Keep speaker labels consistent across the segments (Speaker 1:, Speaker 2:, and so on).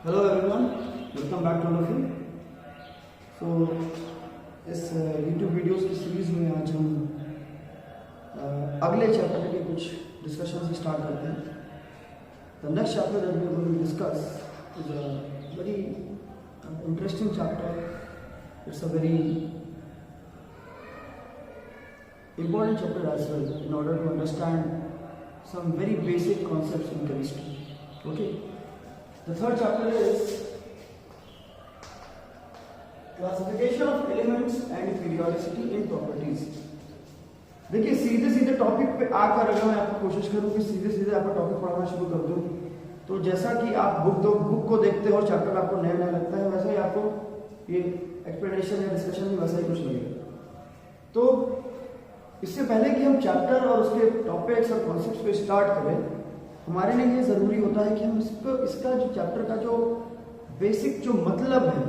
Speaker 1: Hello everyone, welcome back to love. So इस YouTube videos की series में आज हम अगले चैप्टर के कुछ डिस्कशन से स्टार्ट करते हैं। The next chapter that we are going to discuss is a very interesting chapter. It's a very important chapter as well in order to understand some very basic concepts in chemistry. Okay. The third chapter is classification of elements and periodicity in properties. देखिए सीधे सीधे topic पे आकर अगर मैं आपको कोशिश करूं कि सीधे सीधे आपका टॉपिक पढ़ाना शुरू कर दूं, तो जैसा कि आप बुक को देखते हो और चैप्टर आपको नया नया लगता है, वैसे ही आपको ये एक्सप्लेनेशन या डिस्कशन भी वैसा ही कुछ लगेगा. तो इससे पहले कि हम चैप्टर और उसके टॉपिक्स और कॉन्सेप्ट्स को स्टार्ट करें, हमारे लिए ये ज़रूरी होता है कि हम इसका जो चैप्टर का जो बेसिक जो मतलब है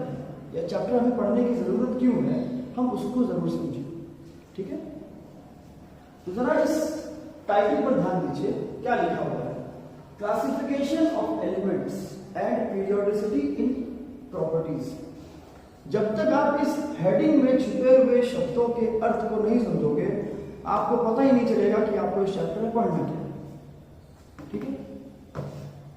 Speaker 1: या चैप्टर हमें पढ़ने की ज़रूरत क्यों है, हम उसको ज़रूर समझें. ठीक है. तो ज़रा इस टाइटल पर ध्यान दीजिए, क्या लिखा हुआ है. Classification of elements and periodicity in properties. जब तक आप इस हेडिंग में छुपे हुए शब्दों के अर्थ को नहीं समझोगे, आपको पता ही नहीं चलेगा कि आपको इस चैप्टर में पढ़ना क्या है. ठीक है.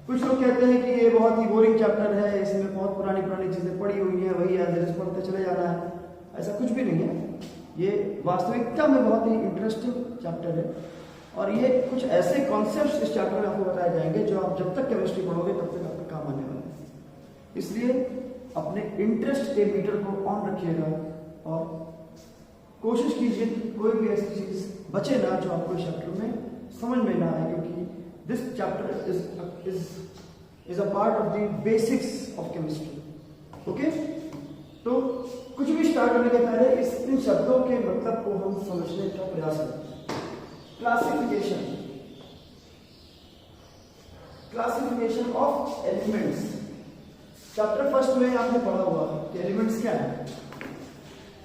Speaker 1: कुछ लोग कहते हैं कि ये बहुत ही बोरिंग चैप्टर है, इसमें बहुत पुरानी चीजें पड़ी हुई हैं, वही एज इट इज पढ़ते चले जाना है. ऐसा कुछ भी नहीं है. ये वास्तविकता में बहुत ही इंटरेस्टिंग चैप्टर है और ये कुछ ऐसे कॉन्सेप्ट्स इस चैप्टर में आपको बताए जाएंगे जो आप जब तक केमिस्ट्री पढ़ोगे तब तक आपका काम आने वाला है. इसलिए अपने इंटरेस्ट के मीटर को ऑन रखिएगा और कोशिश कीजिए कि कोई भी ऐसी चीज बचे ना जो आपको इस चैप्टर में समझ में ना आए, क्योंकि this chapter is a part of the basics of chemistry. Okay. तो कुछ भी स्टार्ट करने के पहले इन शब्दों के मतलब को हम समझने का प्रयास करें. Classification of elements. Chapter first में आपने पढ़ा हुआ कि एलिमेंट्स क्या है.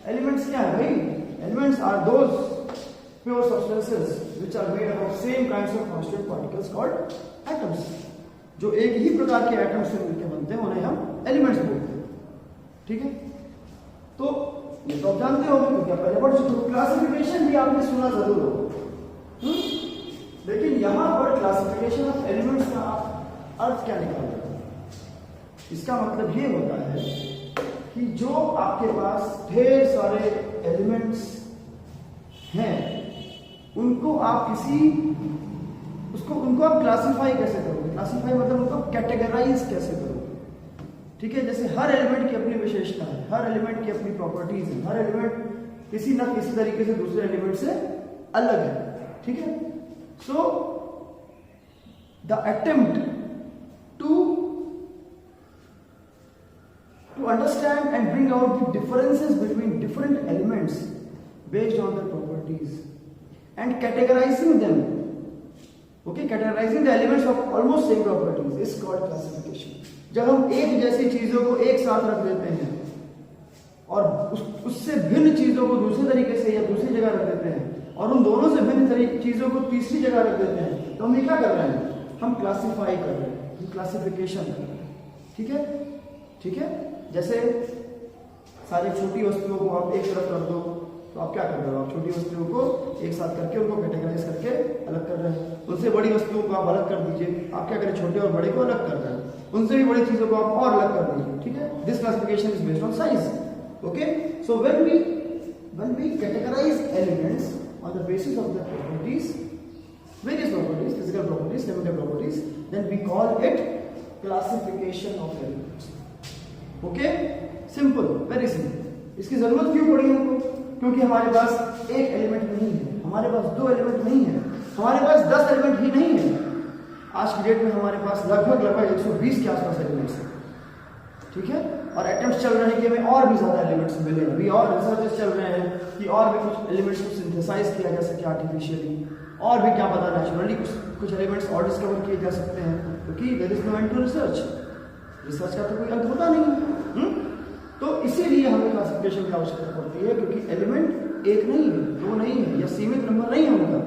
Speaker 1: एलिमेंट्स क्या है भाई? Elements are those pure substances which are made up of same kinds of constant particles called atoms. जो एक ही प्रकार के एटम्स से मिलकर बनते हैं उन्हें हम एलिमेंट्स बोलते हैं. ठीक है. तो ये तो आप जानते हो क्योंकि आप पहले पढ़ चुके हो. क्लासिफिकेशन भी आपने सुना जरूर हो, लेकिन यहां पर क्लासिफिकेशन ऑफ एलिमेंट्स का अर्थ क्या निकाल रहे हैं? इसका मतलब ये होता है कि जो आपके पास ढेर सारे एलिमेंट्स हैं, उनको आप उनको आप क्लासिफाई कैसे करोगे. क्लासिफाई मतलब उनको कैटेगराइज कैसे करोगे. ठीक है. जैसे हर एलिमेंट की अपनी विशेषता है, हर एलिमेंट की अपनी प्रॉपर्टीज है, हर एलिमेंट किसी ना किसी तरीके से दूसरे एलिमेंट से अलग है. ठीक है. So the attempt to understand and bring out the differences between different elements based on their properties and categorizing them. Okay, categorizing the elements of almost same properties is called classification. जब हम एक जैसी चीजों को एक साथ रख देते हैं और उससे भिन्न चीजों को दूसरे तरीके से या दूसरी जगह रख देते हैं और उन दोनों से भिन्न चीजों को तीसरी जगह रख देते हैं, तो हम ये क्या कर रहे हैं? हम क्लासिफाई कर रहे हैं, हम क्लासिफिकेशन कर रहे हैं. ठीक है. ठीक है. जैसे सारी छोटी वस्तुओं को आप एक तरफ कर दो, तो आप क्या कर रहे हो? आप छोटी वस्तुओं को एक साथ करके उनको कैटेगराइज करके अलग कर रहे हैं. उनसे बड़ी वस्तुओं को आप अलग कर दीजिए. आप क्या करें? छोटे और बड़े को अलग कर रहे हैं. उनसे भी बड़ी चीजों को आप और अलग कर दीजिए. ठीक है. This classification is based on size. Okay. So when we categorize elements on the basis of their properties, various properties, physical properties, chemical properties, then we call it classification of elements. Okay. Simple, very simple. इसकी जरूरत क्यों पड़ी हमको? क्योंकि हमारे पास एक element नहीं है, हमारे पास दो एलिमेंट नहीं है, हमारे पास 10 एलिमेंट ही नहीं है. आज की डेट में हमारे पास लगभग 120 के आसपास एलिमेंट्स हैं. ठीक है. और अटेम्प्ट्स चल रहे हैं कि हमें और भी ज्यादा एलिमेंट्स मिले. अभी और रिसर्चेस चल रहे हैं कि और भी कुछ एलिमेंट्स को सिंथेसाइज किया जा सके आर्टिफिशियली, और भी क्या पता नेचुरली कुछ एलिमेंट्स और डिस्कवर किए जा सकते हैं, क्योंकि there is no end to research. Research का तो कोई अंत होता नहीं है. तो इसीलिए हमें क्लासिफिकेशन की आवश्यकता पड़ती है, क्योंकि एलिमेंट एक नहीं है, दो नहीं है, या सीमित नंबर नहीं है उनका.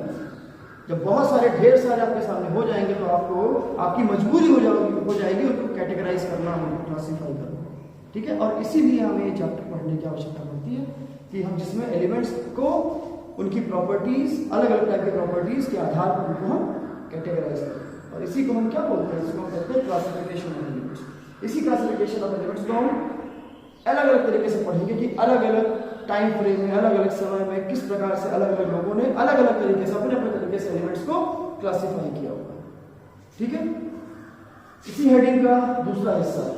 Speaker 1: जब बहुत सारे ढेर सारे आपके सामने हो जाएंगे तो आपको आपकी मजबूरी हो जाएगी उनको कैटेगराइज करना, ठीक है, और इसीलिए हमें ये चैप्टर पढ़ने की आवश्यकता पड़ती है कि हम जिसमें एलिमेंट्स को उनकी प्रॉपर्टीज, अलग अलग टाइप की प्रॉपर्टीज के आधार पर उनको हम कैटेगराइज करते हैं, और इसी को हम क्या बोलते हैं, इसको हम कहते हैं क्लासिफिकेशन ऑफ एलिमेंट्स। इसी क्लासिफिकेशन ऑफ एलिमेंट्स को हम अलग अलग तरीके से पढ़ेंगे कि अलग अलग टाइम फ्रेम में, अलग अलग समय में किस प्रकार से अलग अलग लोगों ने अलग अलग तरीके से अपने अपने तरीके से एलिमेंट्स को क्लासिफाई किया होगा। ठीक है, इसी हेडिंग का दूसरा हिस्सा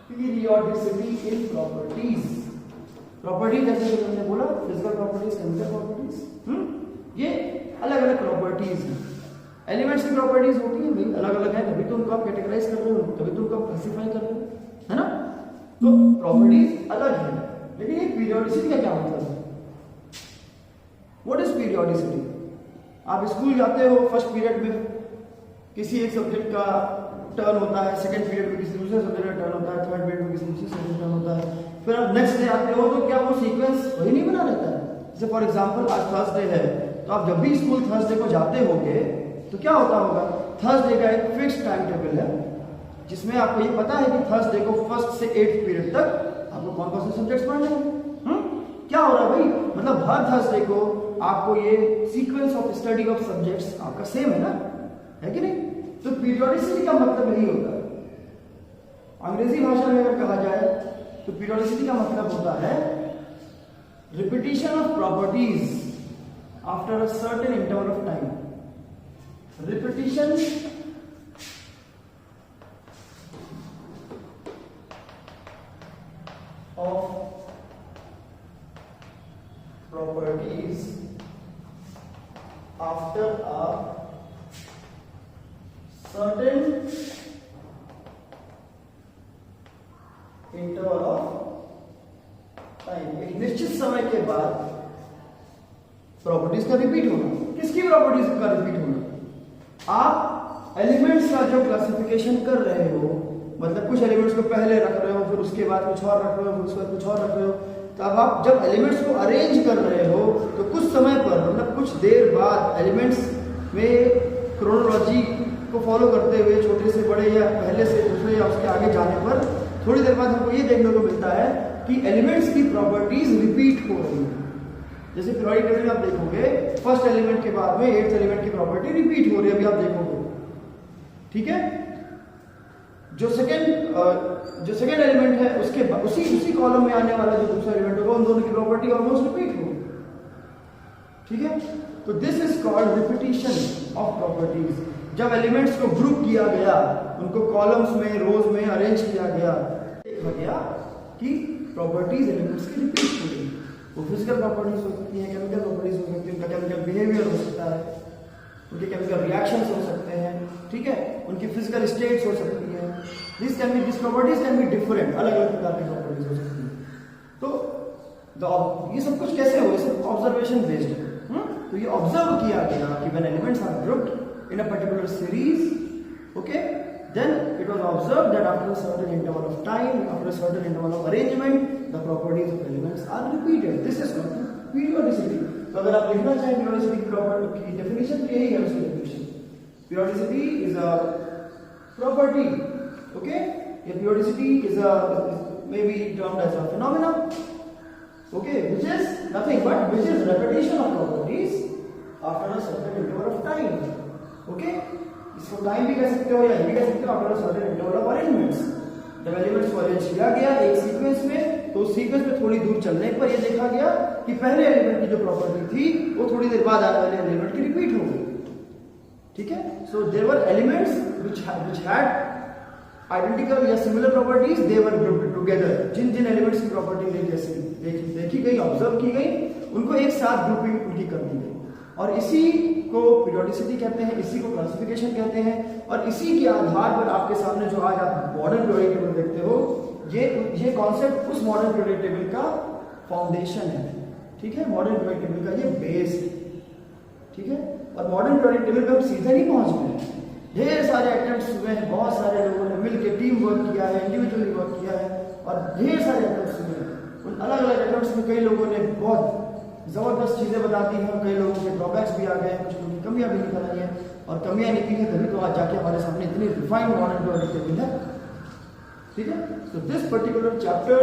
Speaker 1: पीरियोडिसिटी इन प्रॉपर्टीज। प्रॉपर्टी जैसे कि मैंने बोला, फिजिकल प्रॉपर्टीज, केमिकल प्रॉपर्टीज, ये अलग अलग प्रॉपर्टीज हैं। एलिमेंट्स की प्रॉपर्टीज होती है भाई, अलग अलग है, तभी तो उनको आप कैटेगराइज कर रहे हो, तभी तो उनको आप क्लासिफाई कर रहे हो, है ना। तो प्रॉपर्टीज अलग है, लेकिन ये पीरियोडिसिटी का क्या मतलब है? What is periodicity? आप स्कूल जाते हो, फर्स्ट पीरियड में किसी एक सब्जेक्ट का टर्न होता है, सेकंड पीरियड में किसी दूसरे सब्जेक्ट का टर्न होता है, थर्ड पीरियड में किसी दूसरे सब्जेक्ट का टर्न होता है, फिर आप नेक्स्ट डे आते हो तो क्या वो सीक्वेंस वही नहीं बना रहता है? जैसे फॉर एग्जांपल आज थर्सडे है, तो आप जब भी स्कूल थर्सडे को जाते होगे तो क्या होता होगा, थर्सडे का एक फिक्स टाइम टेबल है जिसमें आपको ये पता है कि थर्सडे को फर्स्ट से 8th पीरियड तक आपको कौन कौन से सब्जेक्ट्स पढ़ने हैं। क्या हो रहा है भाई, मतलब हर थर्सडे को आपको ये sequence of study of subjects आपका सेम है ना, है कि नहीं? तो पीरियोडिसिटी का मतलब यही होता है। अंग्रेजी भाषा में अगर कहा जाए तो पीरियोडिसिटी का मतलब होता है repetition of properties after a certain interval of time. Repetition of properties after a certain interval of time। एक निश्चित समय के बाद प्रॉपर्टीज का रिपीट होना। किसकी प्रॉपर्टीज का रिपीट होना? आप एलिमेंट्स का जो क्लासिफिकेशन कर रहे हो, मतलब कुछ एलिमेंट्स को पहले रख रहे हो, फिर उसके बाद कुछ और रख रहे हो, फिर उसके बाद कुछ और रख रहे हो, तो अब आप जब एलिमेंट्स को अरेंज कर रहे हो तो कुछ समय पर, मतलब कुछ देर बाद एलिमेंट्स में क्रोनोलॉजी को फॉलो करते हुए छोटे से बड़े या पहले से दूसरे या उसके आगे जाने पर थोड़ी देर बाद हमको ये देखने को मिलता है कि एलिमेंट्स की प्रॉपर्टीज रिपीट हो रही है। जैसे पीरियोडिक टेबल में आप देखोगे, फर्स्ट एलिमेंट के बाद में 8th एलिमेंट की प्रॉपर्टी रिपीट हो रही है, अभी आप देखोगे, ठीक है। जो सेकंड एलिमेंट है उसके उसी कॉलम में आने वाला जो दूसरा एलिमेंट होगा, उन दोनों की प्रॉपर्टी ऑलमोस्ट रिपीट होगी, ठीक है। तो this is called repetition of properties. जब एलिमेंट्स को ग्रुप किया गया, उनको कॉलम्स में, रोज में अरेंज किया गया, देखा गया कि प्रॉपर्टीज एलिमेंट्स की रिपीट हो गई। वो फिजिकल प्रॉपर्टीज हो सकती है, केमिकल प्रॉपर्टीज हो सकती है, उनका केमिकल बिहेवियर हो सकता है, उनके केमिकल रिएक्शंस हो सकते हैं, ठीक है, उनकी फिजिकल स्टेट्स हो सकती है। This properties can be different, अलग अलग प्रकार की प्रॉपर्टीज हो सकती है। तो ये सब कुछ कैसे हो, ये सब ऑब्जर्वेशन बेस्ड है। तो ये ऑब्जर्व किया गया कि when elements are grouped in a particular series, okay, then it was observed that after a certain interval of time, after a certain interval of arrangement, the properties of elements are repeated. This is called periodicity. तो अगर आप लिखना चाहें periodicity की property की definition, यही है उसकी definition. Periodicity is a property, okay? ये periodicity is maybe termed as a phenomena, okay, which is nothing but which is repetition of properties after a certain interval of time, okay? इसको time भी कह सकते हो या ये भी कह सकते हो after a certain interval of arrangements. जब एलिमेंट्स को अरेंज किया गया एक सीक्वेंस में, तो उस सीक्वेंस में थोड़ी दूर चलने पर यह देखा गया कि पहले एलिमेंट की जो प्रॉपर्टी थी वो थोड़ी देर बाद आने वाले एलिमेंट की रिपीट हो गई, ठीक है। So there were elements which had identical या similar properties, they were grouped together. जिन जिन एलिमेंट्स की प्रॉपर्टी जैसे देखी गई, ऑब्जर्व की गई, उनको एक साथ ग्रुपिंग उनकी कर दी गई, और इसी को पीरियोडिसिटी कहते हैं, इसी को क्लासिफिकेशन कहते हैं। और इसी के आधार पर आपके सामने जो आज आप मॉडर्न पीरियोडिक टेबल देखते हो, ये कॉन्सेप्ट उस मॉडर्न पीरियोडिक टेबल का फाउंडेशन है, ठीक है, मॉडर्न पीरियोडिक टेबल का ये बेस है, ठीक है। और मॉडर्न पीरियोडिक टेबल पे हम सीधे नहीं पहुंच गए, ढेर सारे अटेम्प्ट्स हुए हैं, बहुत सारे लोगों ने मिलकर टीम वर्क किया है, इंडिविजुअली वर्क किया है, और ढेर सारे अटेम्प्ट्स हुए हैं। उन अलग अलग अटेम्प्ट्स में कई लोगों ने बहुत जबरदस्त चीजें बता दी हैं, कई लोगों के ड्रॉबैक्स भी आ गए हैं, कुछ लोगों की कमियां भी निकल आई हैं, और कमियां निकली हैं तभी तो आज जाके हमारे सामने इतनी रिफाइंड मॉडर्न पीरियोडिक टेबल है, ठीक है. So this particular chapter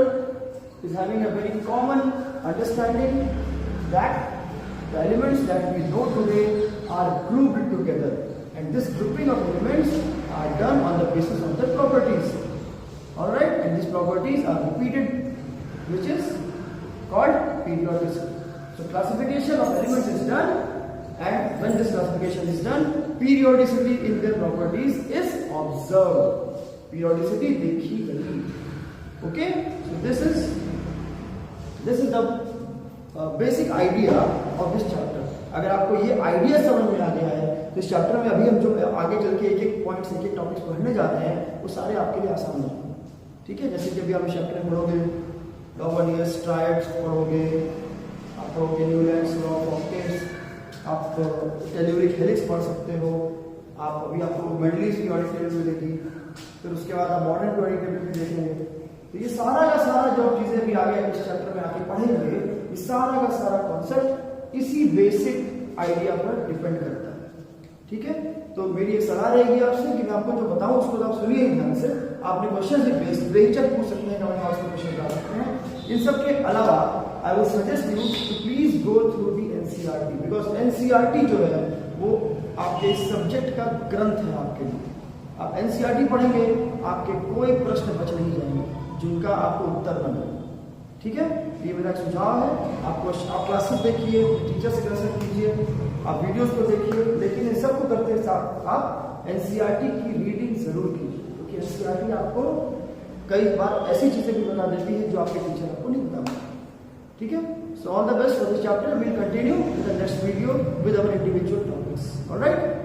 Speaker 1: is having a very common understanding that the elements that we know today are grouped together, and this grouping of elements are done on the basis of the properties. All right, and these properties are repeated, which is called periodicity. So classification of elements is done, and when this classification is done, periodicity in their properties is observed. Periodicity देखी गई. Okay, so this is the basic idea of this chapter. अगर आपको ये idea समझ में आ गया है तो इस चैप्टर में अभी हम जो आगे चल के एक एक पॉइंट्स एक एक टॉपिक्स पढ़ने जा रहे हैं वो सारे आपके लिए आसान होंगे. ठीक है, जैसे कि अभी आप इस चैप्टर में पढ़ोगे लॉवनियस ट्रायड्स पढ़ोगे, आप पढ़ोगे न्यूलैंड्स लॉ ऑफ ऑक्टेट्स, आप टेल्यूरिक हेलिक्स पढ़ सकते हो, आप अभी आपको मेंडलीज पीरियोडिक टेबल मिलेगी, फिर उसके बाद आप मॉडर्न पीरियोडिक टेबल भी देखेंगे. तो ये सारा का सारा जो चीजें भी आगे इस चैप्टर में आके पढ़ेंगे, ये सारा का सारा कॉन्सेप्ट इसी बेसिक आइडिया पर डिपेंड करता है. ठीक है, तो मेरी एक सलाह रहेगी आपसे कि मैं आपको जो बताऊं उसको तो आप सुनिए ध्यान से. आपने क्वेश्चन से बेहिचक पूछ सकते हैं, कमेंट बॉक्स में क्वेश्चन डाल सकते हैं. इन सब के अलावा I will suggest you to please go through the NCERT, because NCERT जो है वो आपके सब्जेक्ट का ग्रंथ है आपके लिए. आप एनसीईआरटी पढ़ेंगे, आपके कोई प्रश्न बच नहीं जाएंगे जिनका आपको उत्तर न मिले. ठीक है, ये मेरा सुझाव है. आप क्लासेस देखिए, टीचर से कंसल्ट कीजिए, आप वीडियोस को देखिए, लेकिन इन सब को करते साथ आप एनसीईआरटी की रीडिंग जरूर कीजिए, क्योंकि एनसीईआरटी आपको कई बार ऐसी चीजें भी बता देती है जो आपके टीचर आपको नहीं बता पाते. ठीक है, so all the best for this chapter. We will continue in the next video with our individual topics. Alright.